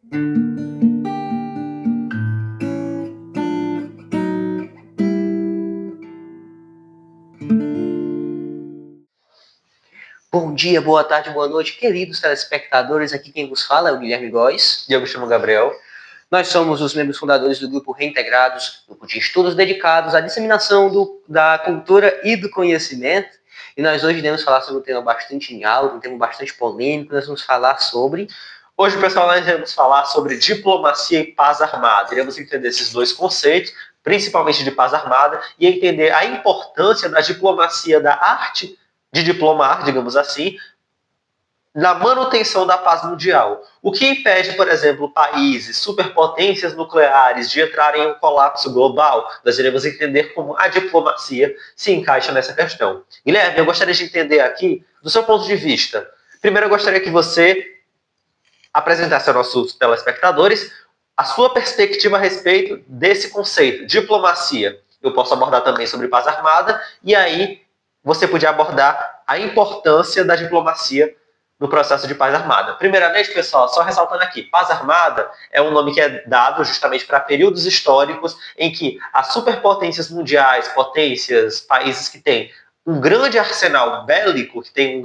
Bom dia, boa tarde, boa noite, queridos telespectadores. Aqui quem vos fala é o Guilherme Góes. E eu me chamo Gabriel. Nós somos os membros fundadores do Grupo Reintegrados, grupo de estudos dedicados à disseminação da cultura e do conhecimento. E nós hoje iremos falar sobre um tema bastante em alta, um tema bastante polêmico. Nós vamos falar sobre... Hoje, pessoal, nós iremos falar sobre diplomacia e paz armada. Iremos entender esses dois conceitos, principalmente de paz armada, e entender a importância da diplomacia, da arte de diplomar, digamos assim, na manutenção da paz mundial. O que impede, por exemplo, países, superpotências nucleares de entrarem em um colapso global? Nós iremos entender como a diplomacia se encaixa nessa questão. Guilherme, eu gostaria de entender aqui, do seu ponto de vista. Primeiro, eu gostaria que você apresentasse aos nossos telespectadores a sua perspectiva a respeito desse conceito, diplomacia. Eu posso abordar também sobre paz armada, e aí você podia abordar a importância da diplomacia no processo de paz armada. Primeiramente, pessoal, só ressaltando aqui, paz armada é um nome que é dado justamente para períodos históricos em que as superpotências mundiais, potências, países que têm um grande arsenal bélico, que tem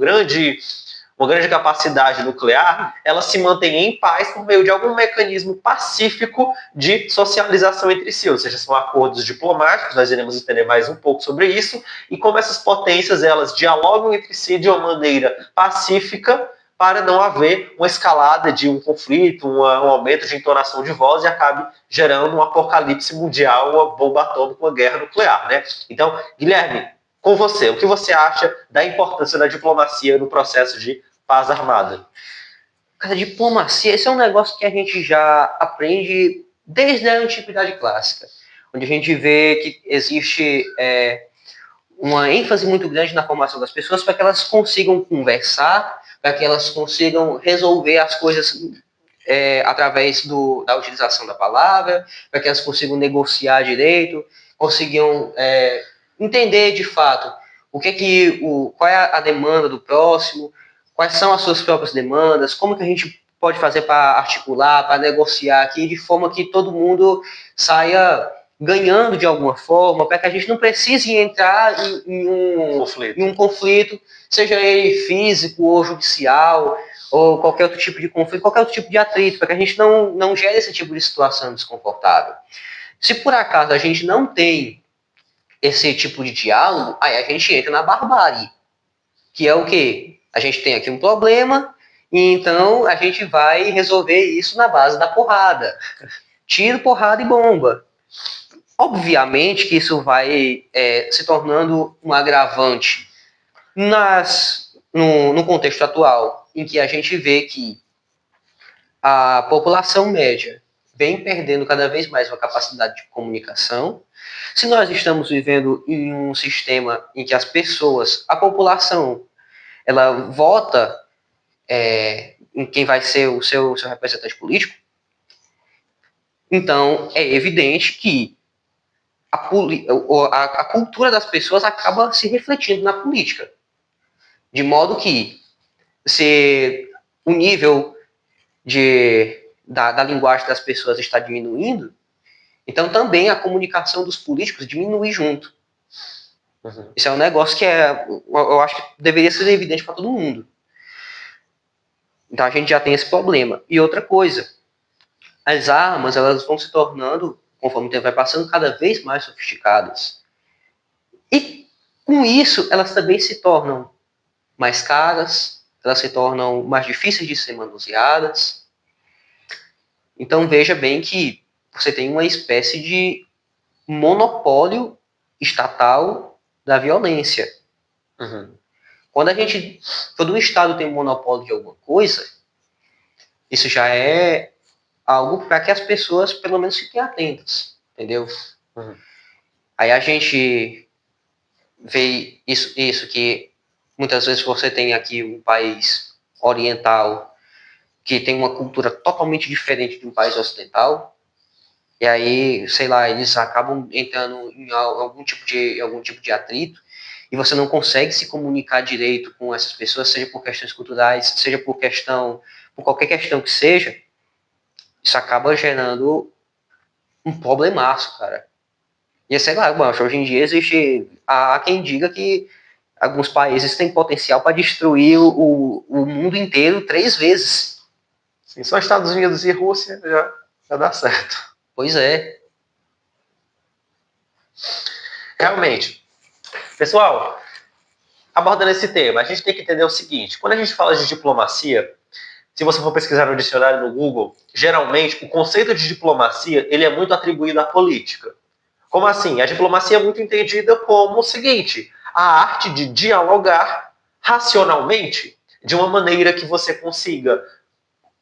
uma grande capacidade nuclear, ela se mantém em paz por meio de algum mecanismo pacífico de socialização entre si, ou seja, são acordos diplomáticos, nós iremos entender mais um pouco sobre isso, e como essas potências elas dialogam entre si de uma maneira pacífica para não haver uma escalada de um conflito, um aumento de entonação de voz e acabe gerando um apocalipse mundial, uma bomba atômica, uma guerra nuclear, né? Então, Guilherme, com você, o que você acha da importância da diplomacia no processo de paz armada? A diplomacia, esse é um negócio que a gente já aprende desde a antiguidade clássica, onde a gente vê que existe uma ênfase muito grande na formação das pessoas para que elas consigam conversar, para que elas consigam resolver as coisas através da utilização da palavra, para que elas consigam negociar direito, consigam entender de fato qual é a demanda do próximo, quais são as suas próprias demandas, como que a gente pode fazer para articular, para negociar aqui, de forma que todo mundo saia ganhando de alguma forma, para que a gente não precise entrar em um conflito, seja ele físico ou judicial, ou qualquer outro tipo de conflito, qualquer outro tipo de atrito, para que a gente não gere esse tipo de situação desconfortável. Se por acaso a gente não tem esse tipo de diálogo, aí a gente entra na barbárie, que é o quê? A gente tem aqui um problema, e então a gente vai resolver isso na base da porrada. Tiro, porrada e bomba. Obviamente que isso vai se tornando um agravante no contexto atual, em que a gente vê que a população média vem perdendo cada vez mais uma capacidade de comunicação. Se nós estamos vivendo em um sistema em que as pessoas, a população, ela vota em quem vai ser o seu representante político, então é evidente que a cultura das pessoas acaba se refletindo na política. De modo que, se o nível da linguagem das pessoas está diminuindo, então também a comunicação dos políticos diminui junto. Uhum. Isso é um negócio que eu acho que deveria ser evidente para todo mundo. Então a gente já tem esse problema. E outra coisa, as armas elas vão se tornando, conforme o tempo vai passando, cada vez mais sofisticadas. E com isso elas também se tornam mais caras, elas se tornam mais difíceis de ser manuseadas. Então veja bem que você tem uma espécie de monopólio estatal da violência. Uhum. Quando um Estado tem um monopólio de alguma coisa, isso já é algo para que as pessoas pelo menos fiquem atentas, entendeu? Uhum. Aí a gente vê isso que muitas vezes você tem aqui um país oriental que tem uma cultura totalmente diferente de um país ocidental, e aí, sei lá, eles acabam entrando em algum tipo de atrito, e você não consegue se comunicar direito com essas pessoas, seja por questões culturais, seja por qualquer questão que seja, Isso acaba gerando um problemaço, cara. E sei lá, hoje em dia existe. Há quem diga que alguns países têm potencial para destruir o mundo inteiro 3 vezes. Sim, só Estados Unidos e Rússia já dá certo. Pois é. Realmente. Pessoal, abordando esse tema, a gente tem que entender o seguinte: quando a gente fala de diplomacia, se você for pesquisar no dicionário no Google, geralmente o conceito de diplomacia ele é muito atribuído à política. Como assim? A diplomacia é muito entendida como o seguinte: a arte de dialogar racionalmente de uma maneira que você consiga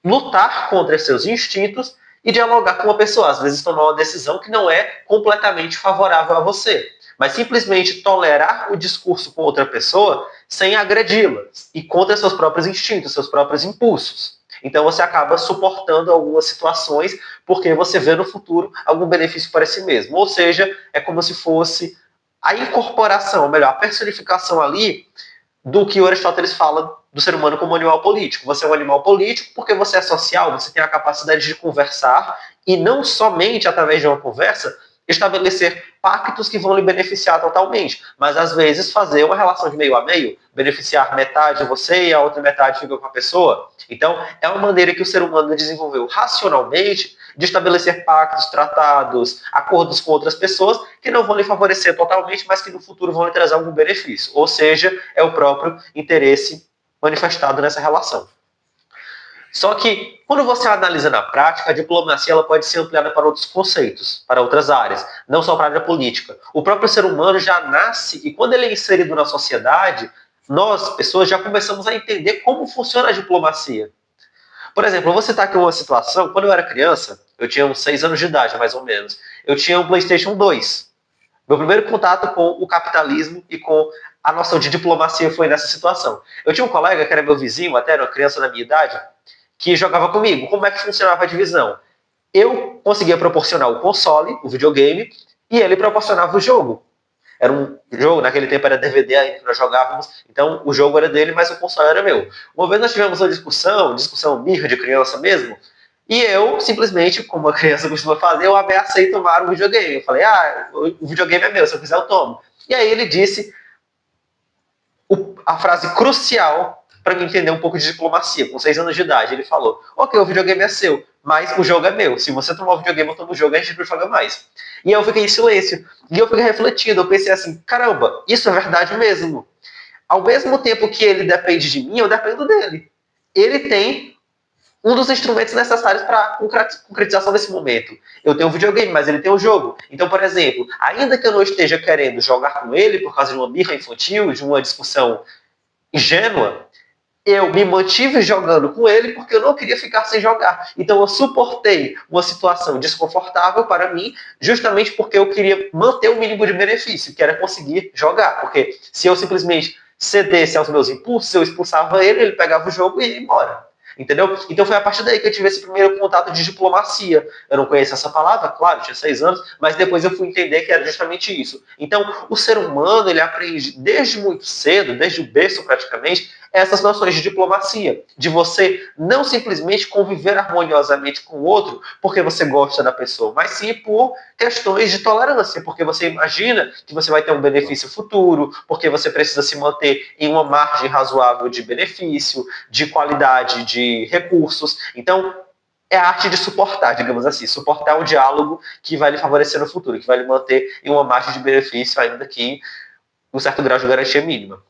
lutar contra seus instintos e dialogar com uma pessoa. Às vezes tomar uma decisão que não é completamente favorável a você, mas simplesmente tolerar o discurso com outra pessoa sem agredi-la e contra seus próprios instintos, seus próprios impulsos. Então você acaba suportando algumas situações porque você vê no futuro algum benefício para si mesmo. Ou seja, é como se fosse a incorporação, ou melhor, a personificação ali do que o Aristóteles fala do ser humano como animal político. Você é um animal político porque você é social, você tem a capacidade de conversar e não somente através de uma conversa estabelecer pactos que vão lhe beneficiar totalmente, mas às vezes fazer uma relação de meio a meio, beneficiar metade de você e a outra metade fica com a pessoa. Então, é uma maneira que o ser humano desenvolveu racionalmente de estabelecer pactos, tratados, acordos com outras pessoas que não vão lhe favorecer totalmente, mas que no futuro vão lhe trazer algum benefício. Ou seja, é o próprio interesse manifestado nessa relação. Só que, quando você analisa na prática, a diplomacia ela pode ser ampliada para outros conceitos, para outras áreas, não só para a área política. O próprio ser humano já nasce, e quando ele é inserido na sociedade, nós, pessoas, já começamos a entender como funciona a diplomacia. Por exemplo, eu vou citar aqui uma situação. Quando eu era criança, eu tinha uns 6 anos de idade, mais ou menos, eu tinha um PlayStation 2. Meu primeiro contato com o capitalismo e com a noção de diplomacia foi nessa situação. Eu tinha um colega que era meu vizinho, até era uma criança da minha idade, que jogava comigo. Como é que funcionava a divisão? Eu conseguia proporcionar o console, o videogame, e ele proporcionava o jogo. Era um jogo, naquele tempo era DVD ainda que nós jogávamos, então o jogo era dele, mas o console era meu. Uma vez nós tivemos uma discussão birra de criança mesmo, e eu, simplesmente, como a criança costuma fazer, eu ameacei tomar o videogame. Eu falei, o videogame é meu, se eu quiser eu tomo. E aí ele disse a frase crucial para me entender um pouco de diplomacia, com 6 anos de idade. Ele falou, ok, o videogame é seu, mas o jogo é meu. Se você tomar o videogame, eu tomo o jogo, a gente não joga mais. E eu fiquei em silêncio. E eu fiquei refletindo, eu pensei assim, caramba, isso é verdade mesmo. Ao mesmo tempo que ele depende de mim, eu dependo dele. Ele tem um dos instrumentos necessários para a concretização desse momento. Eu tenho um videogame, mas ele tem um jogo. Então, por exemplo, ainda que eu não esteja querendo jogar com ele por causa de uma birra infantil, de uma discussão ingênua, eu me mantive jogando com ele porque eu não queria ficar sem jogar. Então eu suportei uma situação desconfortável para mim, justamente porque eu queria manter o mínimo de benefício, que era conseguir jogar. Porque se eu simplesmente cedesse aos meus impulsos, eu expulsava ele, ele pegava o jogo e ia embora. Entendeu? Então foi a partir daí que eu tive esse primeiro contato de diplomacia. Eu não conhecia essa palavra, claro, tinha 6 anos, mas depois eu fui entender que era justamente isso. Então, o ser humano, ele aprende desde muito cedo, desde o berço praticamente, essas noções de diplomacia, de você não simplesmente conviver harmoniosamente com o outro porque você gosta da pessoa, mas sim por questões de tolerância, porque você imagina que você vai ter um benefício futuro, porque você precisa se manter em uma margem razoável de benefício, de qualidade de recursos. Então, é a arte de suportar, digamos assim, suportar um diálogo que vai lhe favorecer no futuro, que vai lhe manter em uma margem de benefício, ainda que um certo grau de garantia mínima.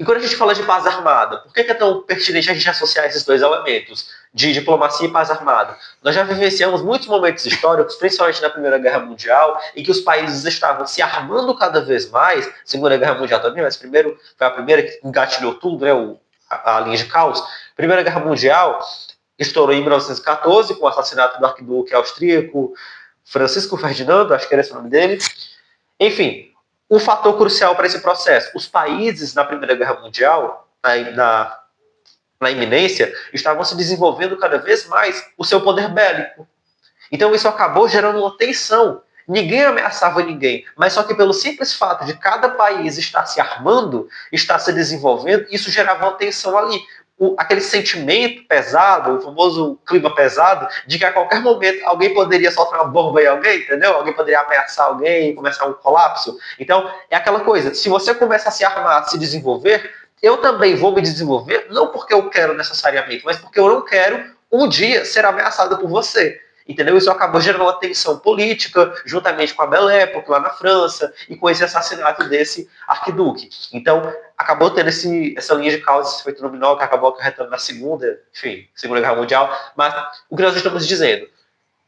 E quando a gente fala de paz armada, por que é tão pertinente a gente associar esses dois elementos, de diplomacia e paz armada? Nós já vivenciamos muitos momentos históricos, principalmente na Primeira Guerra Mundial, em que os países estavam se armando cada vez mais, Segunda Guerra Mundial também, mas primeiro foi a primeira que engatilhou tudo, né, a linha de caos. Primeira Guerra Mundial estourou em 1914, com o assassinato do arquiduque austríaco Francisco Ferdinando, acho que era esse o nome dele. Enfim, um fator crucial para esse processo. Os países na Primeira Guerra Mundial, na iminência, estavam se desenvolvendo cada vez mais o seu poder bélico. Então isso acabou gerando uma tensão. Ninguém ameaçava ninguém, mas só que pelo simples fato de cada país estar se armando, estar se desenvolvendo, isso gerava uma tensão ali. aquele sentimento pesado, o famoso clima pesado, de que a qualquer momento alguém poderia soltar uma bomba em alguém, entendeu? Alguém poderia ameaçar alguém e começar um colapso. Então, é aquela coisa, se você começa a se armar, a se desenvolver, eu também vou me desenvolver, não porque eu quero necessariamente, mas porque eu não quero um dia ser ameaçado por você. Entendeu? Isso acabou gerando uma tensão política, juntamente com a Belle Époque, lá na França, e com esse assassinato desse arquiduque. Então, acabou tendo essa linha de causa, esse efeito dominó, que acabou acarretando na Segunda Guerra Mundial. Mas o que nós estamos dizendo,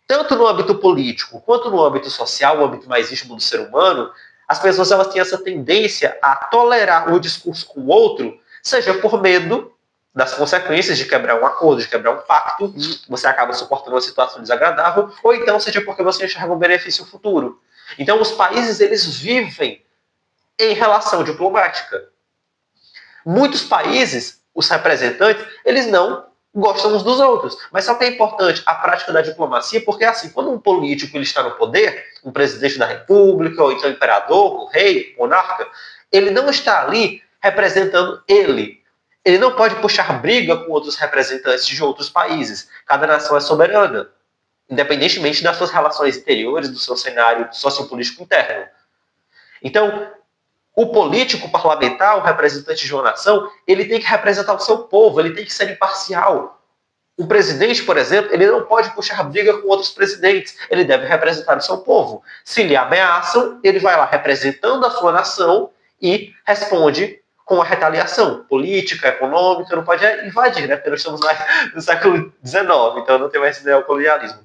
tanto no âmbito político, quanto no âmbito social, o âmbito mais íntimo do ser humano, as pessoas elas têm essa tendência a tolerar o discurso com o outro, seja por medo das consequências de quebrar um acordo, de quebrar um pacto, você acaba suportando uma situação desagradável, ou então seja porque você enxerga um benefício futuro. Então, os países, eles vivem em relação diplomática. Muitos países, os representantes, eles não gostam uns dos outros. Mas só que é importante a prática da diplomacia, porque assim, quando um político ele está no poder, um presidente da república, ou então um imperador, um rei, um monarca, ele não está ali representando ele. Ele não pode puxar briga com outros representantes de outros países. Cada nação é soberana, independentemente das suas relações interiores, do seu cenário sociopolítico interno. Então, o político parlamentar, o representante de uma nação, ele tem que representar o seu povo, ele tem que ser imparcial. O presidente, por exemplo, ele não pode puxar briga com outros presidentes, ele deve representar o seu povo. Se lhe ameaçam, ele vai lá representando a sua nação e responde com a retaliação política, econômica, não pode invadir, né? Porque nós estamos mais no século XIX, então não tem mais neocolonialismo.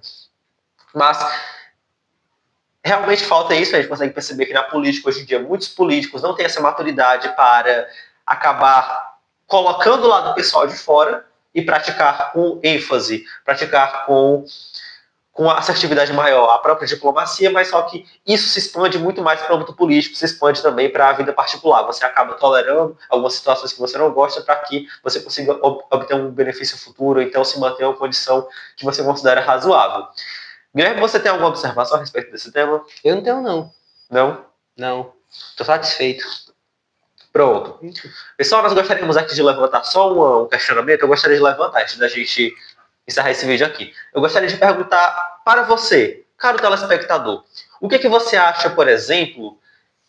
Mas realmente falta isso, a gente consegue perceber que na política, hoje em dia, muitos políticos não têm essa maturidade para acabar colocando o lado pessoal de fora e praticar com ênfase, praticar com assertividade maior a própria diplomacia, mas só que isso se expande muito mais para o âmbito político, se expande também para a vida particular. Você acaba tolerando algumas situações que você não gosta para que você consiga obter um benefício futuro, então se manter uma condição que você considera razoável. Guilherme, você tem alguma observação a respeito desse tema? Eu não tenho, não. Não? Não. Estou satisfeito. Pronto. Pessoal, nós gostaríamos aqui de levantar só um questionamento. Eu gostaria de levantar antes da gente encerrar esse vídeo aqui. Eu gostaria de perguntar para você, caro telespectador, o que você acha, por exemplo,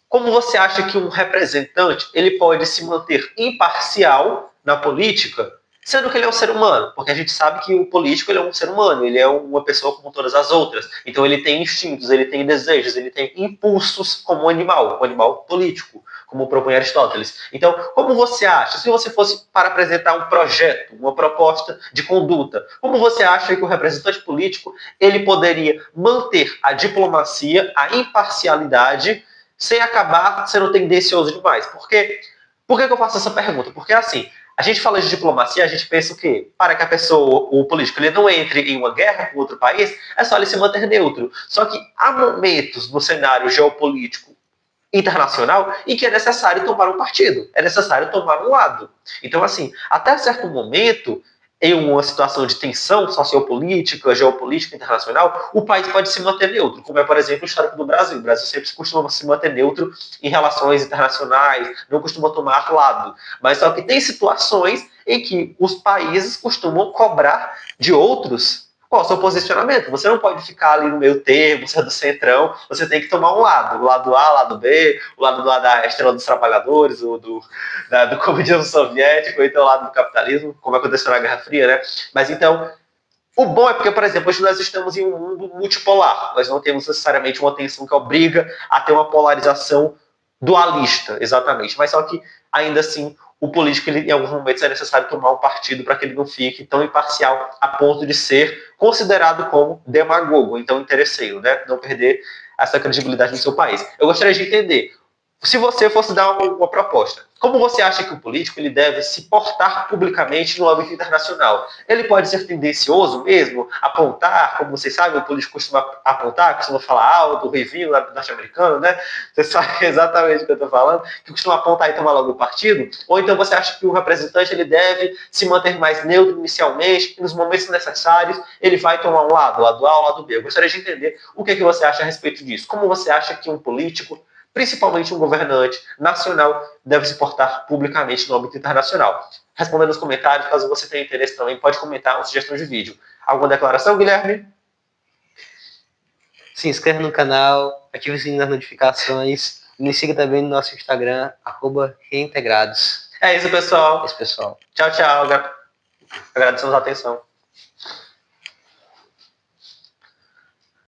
como você acha que um representante ele pode se manter imparcial na política, sendo que ele é um ser humano? Porque a gente sabe que o político ele é um ser humano, ele é uma pessoa como todas as outras. Então ele tem instintos, ele tem desejos, ele tem impulsos como um animal político, como propõe Aristóteles. Então, como você acha, se você fosse para apresentar um projeto, uma proposta de conduta, como você acha que o representante político ele poderia manter a diplomacia, a imparcialidade, sem acabar sendo tendencioso demais? Por que eu faço essa pergunta? Porque assim, a gente fala de diplomacia, a gente pensa o quê? Para que a pessoa, o político, ele não entre em uma guerra com outro país, é só ele se manter neutro. Só que há momentos no cenário geopolítico internacional em que é necessário tomar um partido, é necessário tomar um lado. Então, assim, até certo momento, em uma situação de tensão sociopolítica, geopolítica internacional, o país pode se manter neutro, como é, por exemplo, o histórico do Brasil. O Brasil sempre costuma se manter neutro em relações internacionais, não costuma tomar lado. Mas só que tem situações em que os países costumam cobrar de outros qual é o seu posicionamento. Você não pode ficar ali no meio termo, você é do centrão, você tem que tomar um lado. O lado A, o lado B, o lado da estrela dos trabalhadores, do comunismo soviético, ou então o lado do capitalismo, como aconteceu na Guerra Fria, né? Mas então, o bom é porque, por exemplo, hoje nós estamos em um mundo multipolar. Nós não temos necessariamente uma tensão que obriga a ter uma polarização dualista, exatamente. Mas só que, ainda assim, o político, ele, em alguns momentos, é necessário tomar um partido para que ele não fique tão imparcial a ponto de ser considerado como demagogo, então interesseiro, né? Não perder essa credibilidade no seu país. Eu gostaria de entender, se você fosse dar uma proposta, como você acha que o político ele deve se portar publicamente no âmbito internacional? Ele pode ser tendencioso mesmo, apontar, como vocês sabem, o político costuma apontar, costuma falar alto, o Rivinho norte-americano, né? Você sabe exatamente o que eu estou falando, que costuma apontar e tomar logo o partido? Ou então você acha que o representante ele deve se manter mais neutro inicialmente, e nos momentos necessários ele vai tomar um lado, o lado A ou o lado B? Eu gostaria de entender o que você acha a respeito disso. Como você acha que um político, principalmente um governante nacional, deve se portar publicamente no âmbito internacional? respondendo nos comentários. Caso você tenha interesse também, pode comentar uma sugestão de vídeo. Alguma declaração, Guilherme? Se inscreva no canal, ative o sininho das notificações. E nos siga também no nosso Instagram, @reintegrados. É isso, pessoal. Esse pessoal. Tchau, tchau. Agradecemos a atenção.